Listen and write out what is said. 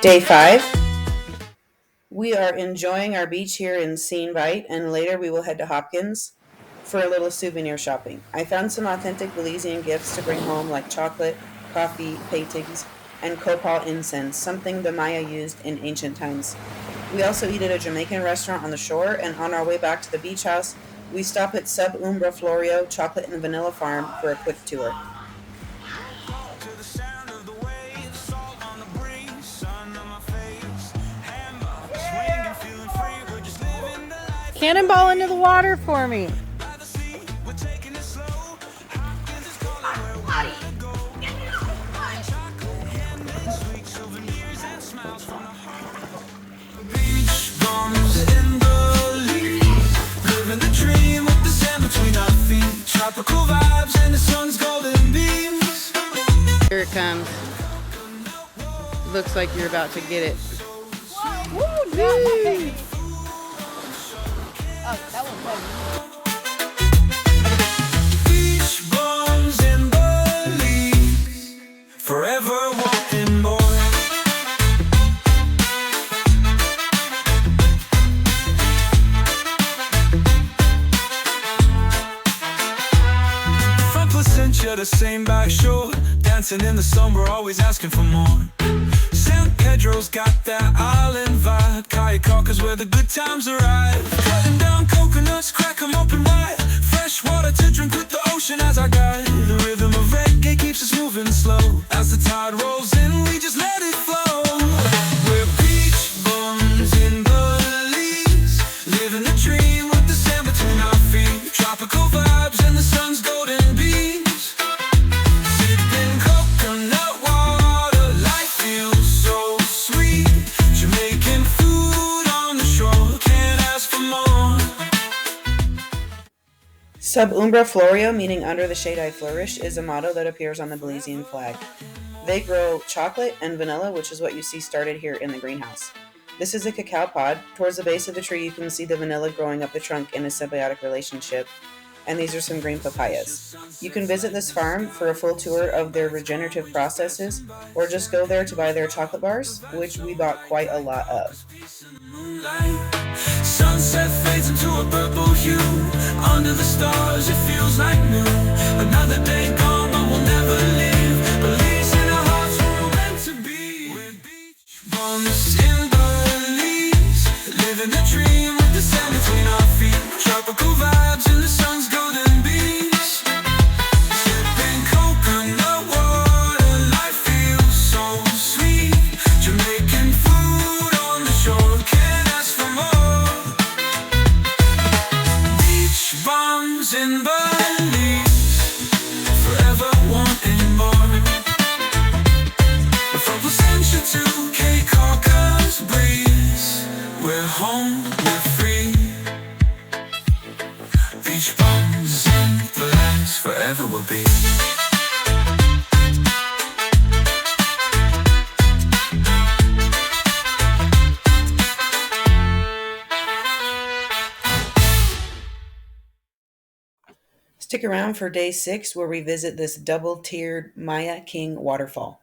Day 5. We are enjoying our beach here in Seine Bight, and later we will head to Hopkins for a little souvenir shopping. I found some authentic Belizean gifts to bring home, like chocolate, coffee, paintings, and copal incense, something the Maya used in ancient times. We also eat at a Jamaican restaurant on the shore, and on our way back to the beach house, we stop at Sub Umbra Floreo Chocolate and Vanilla Farm for a quick tour. Cannonball into the water for me. Tropical vibes and the sun's golden beams. Here it comes. Looks like you're about to get it. Woo, no, oh, that one's heavy. Beach bums in Belize, forever wanting more. From Placentia to Seine Bight shore, dancing in the sun, we're always asking for more. San Pedro's got that island vibe, kayak where the good times arrive. Cutting down coconuts, crack 'em open wide. Fresh water to drink with the ocean as our guide. The rhythm of reggae keeps us moving slow. As the tide rolls in, we just let it flow. We're beach bums in Belize, living the dream with the sand between our feet. Tropical vibes and the sun's golden beams. Sipping coconut water, life feels so sweet. Jamaican food on the shore, can't ask for more. Sub Umbra Floreo, meaning under the shade I flourish, is a motto that appears on the Belizean flag. They grow chocolate and vanilla, which is what you see started here in the greenhouse. This is a cacao pod. Towards the base of the tree, you can see the vanilla growing up the trunk in a symbiotic relationship. And these are some green papayas. You can visit this farm for a full tour of their regenerative processes, or just go there to buy their chocolate bars, which we bought quite a lot of. Sunset fades into a purple hue. Under the stars, it feels like new. Another day gone, but we'll never leave. Belize in our hearts, we're meant to be. We're beach bums in Belize, living the dream with the sand between our feet. Tropical vibes and the sun's golden beams. Sipping coconut water, life feels so sweet. Jamaican food on the shore, can't ask for more. Beach bums in Belize, forever wanting more. From Placentia to Cape Caucasus breeze, we're home, we're free. Beach bums in Belize, forever will be. Stick around for day 6, where we visit this double-tiered Maya King waterfall.